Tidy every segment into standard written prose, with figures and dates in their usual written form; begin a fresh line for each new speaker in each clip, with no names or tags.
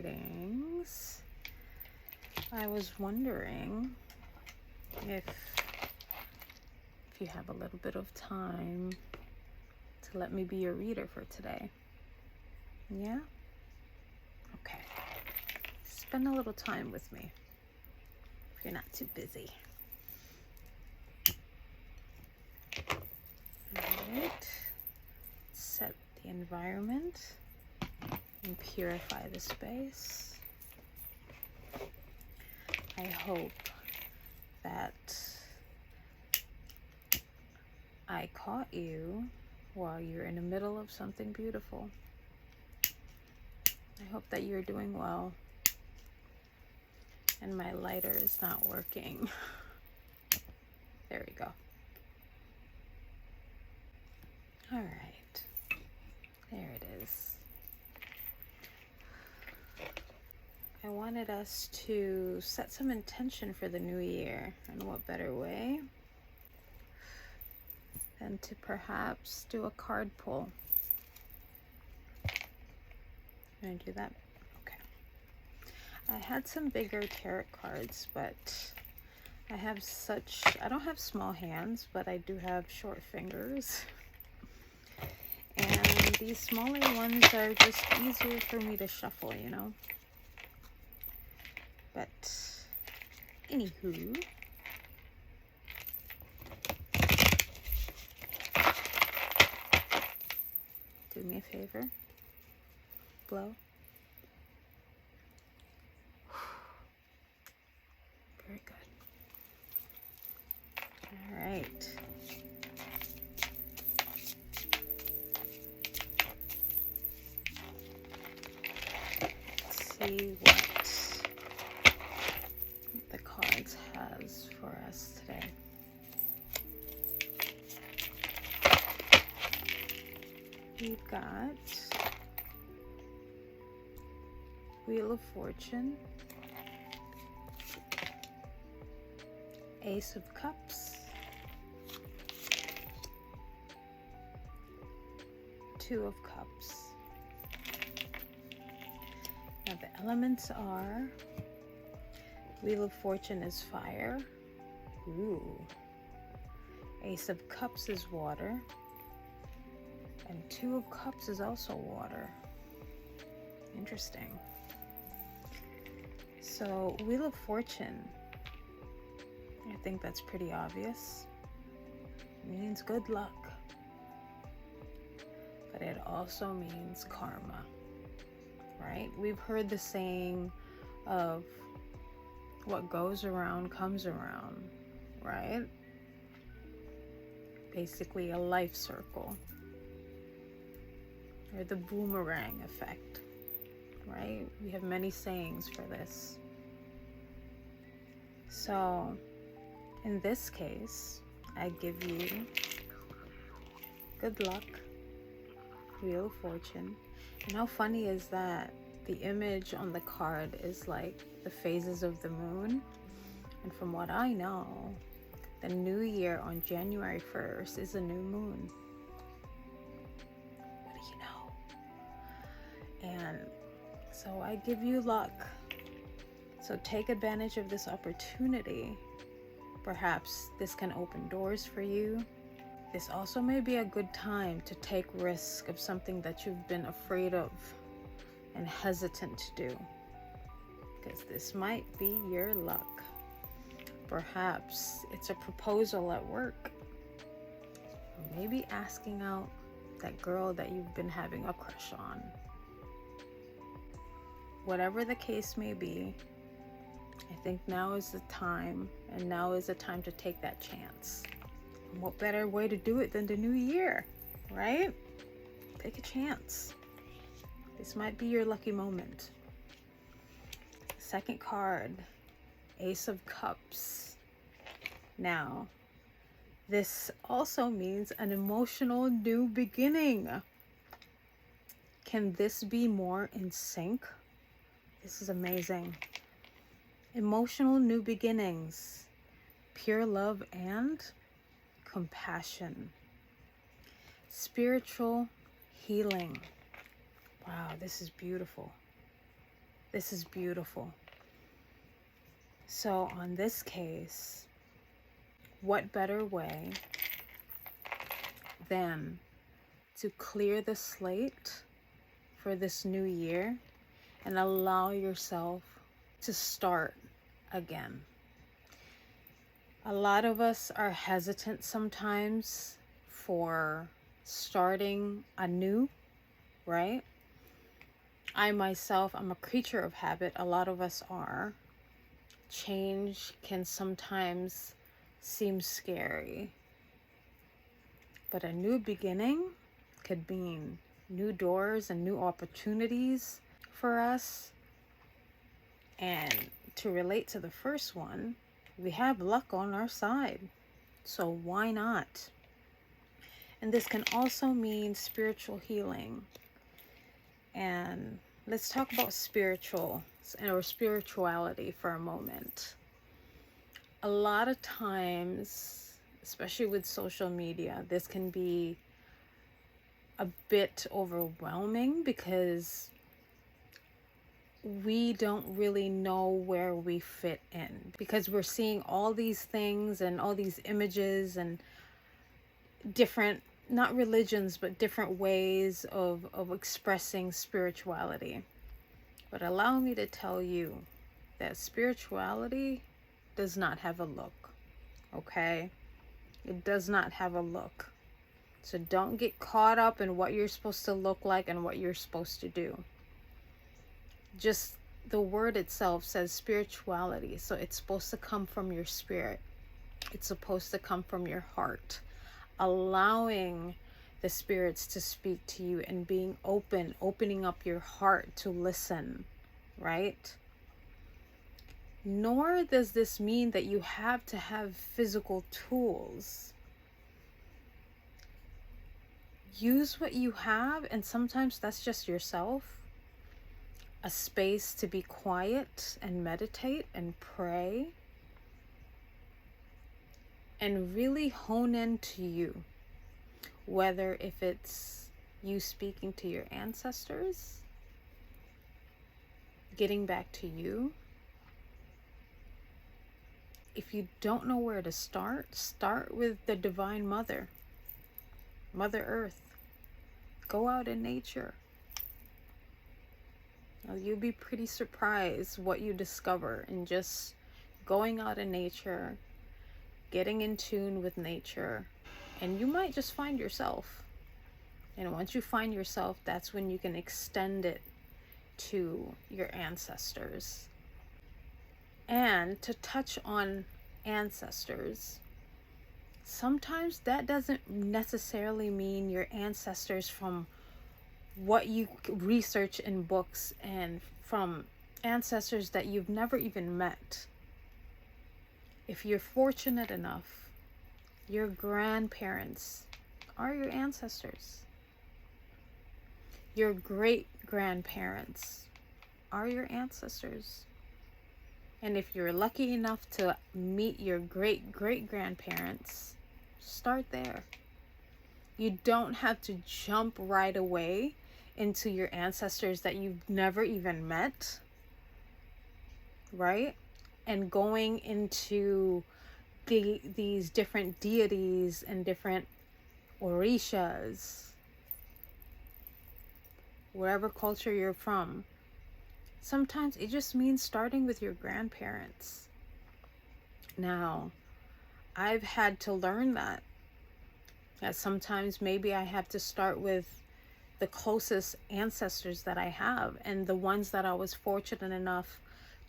Greetings. I was wondering if you have a little bit of time to let me be your reader for today. Yeah? Okay. Spend a little time with me if you're not too busy. Alright. Set the environment and purify the space. I hope that I caught you while you're in the middle of something beautiful. I hope that you're doing well. And my lighter is not working. There we go. All right. There it is. I wanted us to set some intention for the new year, and what better way than to perhaps do a card pull. Can I do that? Okay. I had some bigger tarot cards, but I don't have small hands, but I do have short fingers. And these smaller ones are just easier for me to shuffle, you know? But anywho, do me a favor, blow. Very good. All right. Let's see what the cards has for us today. We've got Wheel of Fortune, Ace of Cups, Two of Cups. Now the elements are, Wheel of Fortune is fire. Ooh. Ace of Cups is water. And Two of Cups is also water. Interesting. So, Wheel of Fortune, I think that's pretty obvious. It means good luck. But it also means karma, right? We've heard the saying of what goes around comes around, right? Basically a life circle, or the boomerang effect, right? We have many sayings for this. So in this case, I give you good luck, Wheel of Fortune. And how funny is that the image on the card is like the phases of the moon? And from what I know, the new year on January 1st is a new moon. What do you know? And so I give you luck. So take advantage of this opportunity. Perhaps this can open doors for you. This also may be a good time to take risk of something that you've been afraid of and hesitant to do, because this might be your luck. Perhaps it's a proposal at work, or maybe asking out that girl that you've been having a crush on. Whatever the case may be, I think now is the time, and now is the time to take that chance. And what better way to do it than the new year, right? Take a chance. This might be your lucky moment. Second card, Ace of Cups. Now, this also means an emotional new beginning. Can this be more in sync? This is amazing. Emotional new beginnings, pure love and compassion, spiritual healing. Wow, this is beautiful. This is beautiful. So on this case, what better way than to clear the slate for this new year and allow yourself to start again. A lot of us are hesitant sometimes for starting anew, right? I myself, I'm a creature of habit. A lot of us are. Change can sometimes seem scary, but a new beginning could mean new doors and new opportunities for us. And to relate to the first one, we have luck on our side. So why not? And this can also mean spiritual healing. And let's talk about spirituality for a moment. A lot of times, especially with social media, this can be a bit overwhelming because we don't really know where we fit in, because we're seeing all these things and all these images and different, not religions, but different ways of expressing spirituality. But allow me to tell you that spirituality does not have a look, okay? It does not have a look. So don't get caught up in what you're supposed to look like and what you're supposed to do. Just the word itself says spirituality, so it's supposed to come from your spirit. It's supposed to come from your heart, allowing the spirits to speak to you and being opening up your heart to listen, right? Nor does this mean that you have to have physical tools. Use what you have, and sometimes that's just yourself. A space to be quiet and meditate and pray and really hone into you. Whether if it's you speaking to your ancestors, getting back to you. If you don't know where to start with the Divine Mother, Mother Earth. Go out in nature. You'll be pretty surprised what you discover in just going out in nature, getting in tune with nature, and you might just find yourself. And once you find yourself, that's when you can extend it to your ancestors. And to touch on ancestors, sometimes that doesn't necessarily mean your ancestors from what you research in books and from ancestors that you've never even met. If you're fortunate enough, your grandparents are your ancestors. Your great-grandparents are your ancestors. And if you're lucky enough to meet your great-great-grandparents, start there. You don't have to jump right away into your ancestors that you've never even met, right? And going into these different deities and different orishas, wherever culture you're from. Sometimes it just means starting with your grandparents. Now, I've had to learn that sometimes maybe I have to start with the closest ancestors that I have and the ones that I was fortunate enough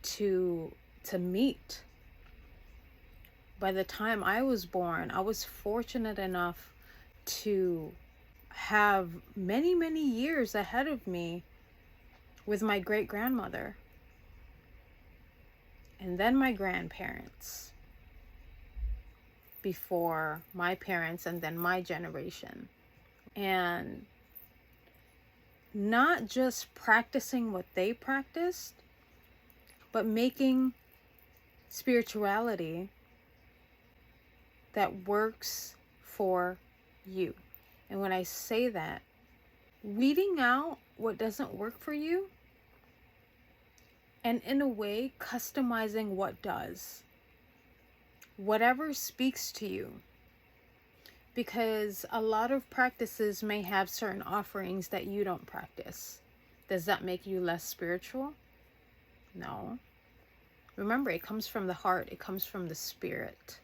to meet. By the time I was born, I was fortunate enough to have many, many years ahead of me with my great-grandmother, and then my grandparents, before my parents, and then my generation. And not just practicing what they practiced, but making spirituality that works for you. And when I say that, weeding out what doesn't work for you And in a way, customizing what does. Whatever speaks to you. Because a lot of practices may have certain offerings that you don't practice. Does that make you less spiritual? No. Remember, it comes from the heart. It comes from the spirit.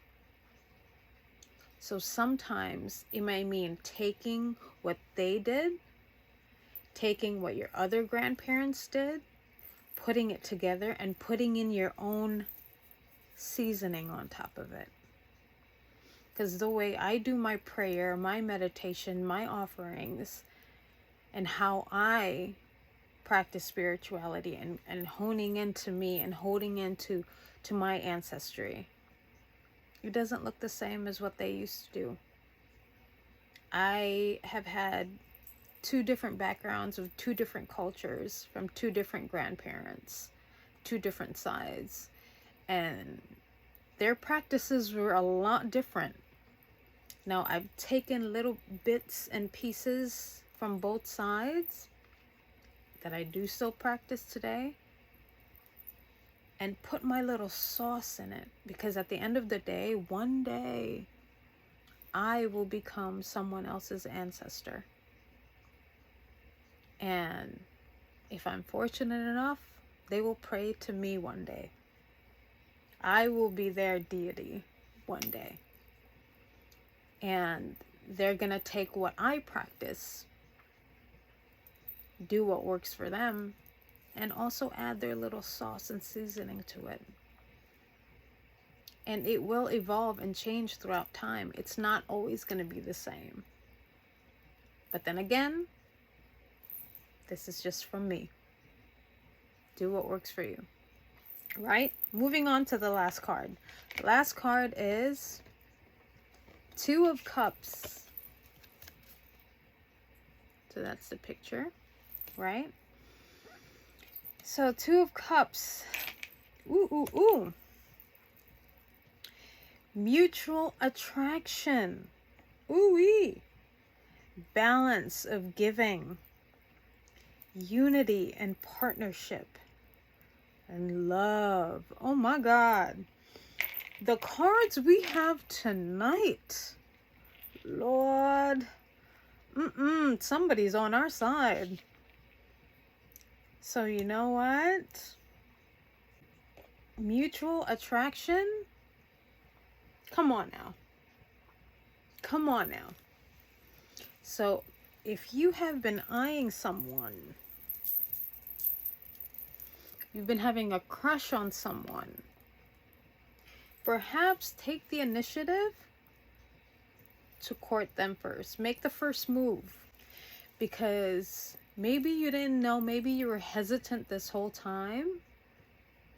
So sometimes it may mean taking what they did, taking what your other grandparents did, putting it together and putting in your own seasoning on top of it. Because the way I do my prayer, my meditation, my offerings, and how I practice spirituality and honing into me and holding into my ancestry, it doesn't look the same as what they used to do. I have had 2 different backgrounds of 2 different cultures from 2 different grandparents, 2 different sides, and their practices were a lot different. Now, I've taken little bits and pieces from both sides that I do still practice today and put my little sauce in it, because at the end of the day, one day, I will become someone else's ancestor. And if I'm fortunate enough, they will pray to me one day. I will be their deity one day. And they're going to take what I practice, do what works for them, and also add their little sauce and seasoning to it. And it will evolve and change throughout time. It's not always going to be the same. But then again, this is just from me. Do what works for you. Right? Moving on to the last card. The last card is 2 of Cups. So that's the picture, right? So 2 of Cups. Ooh. Mutual attraction. Ooh-wee. Balance of giving. Unity and partnership. And love. Oh my God. The cards we have tonight. Lord. Somebody's on our side. So you know what? Mutual attraction? Come on now. Come on now. So if you have been eyeing someone, you've been having a crush on someone, perhaps take the initiative to court them first. Make the first move. Because maybe you didn't know, maybe you were hesitant this whole time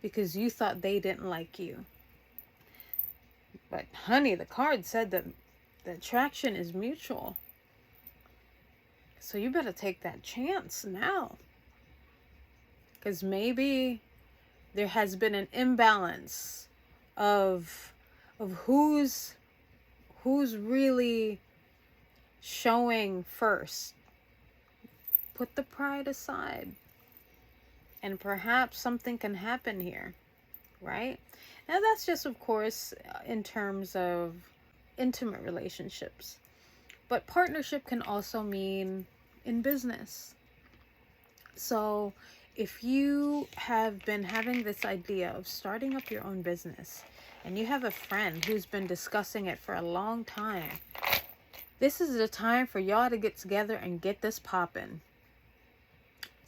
because you thought they didn't like you. But honey, the card said that the attraction is mutual. So you better take that chance now. Because maybe there has been an imbalance of who's really showing first. Put the pride aside. And perhaps something can happen here, right? Now that's just, of course, in terms of intimate relationships. But partnership can also mean in business. So if you have been having this idea of starting up your own business and you have a friend who's been discussing it for a long time, this is the time for y'all to get together and get this popping.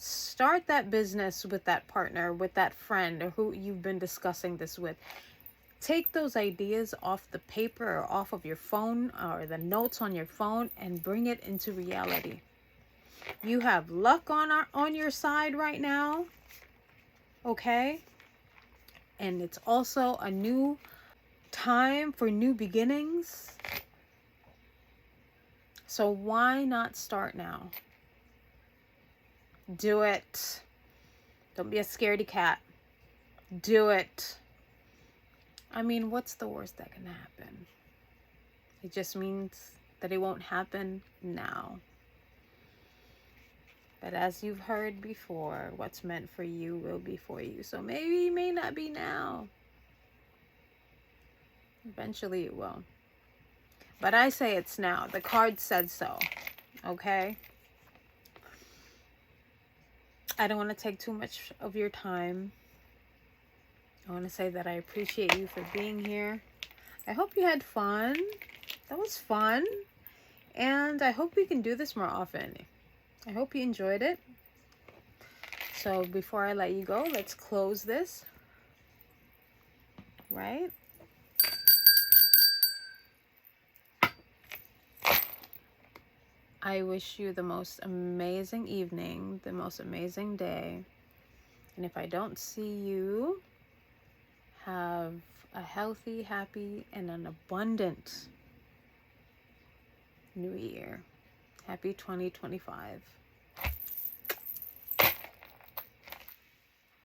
Start that business with that partner, with that friend, or who you've been discussing this with. Take those ideas off the paper or off of your phone or the notes on your phone and bring it into reality. You have luck on your side right now, okay? And it's also a new time for new beginnings. So why not start now? Do it. Don't be a scaredy cat. Do it. I mean, what's the worst that can happen? It just means that it won't happen now. But as you've heard before, what's meant for you will be for you. So maybe it may not be now. Eventually it will. But I say it's now. The card said so. Okay? I don't want to take too much of your time. I want to say that I appreciate you for being here. I hope you had fun. That was fun. And I hope we can do this more often. I hope you enjoyed it. So before I let you go, let's close this. Right? I wish you the most amazing evening, the most amazing day. And if I don't see you, have a healthy, happy, and an abundant new year. Happy 2025.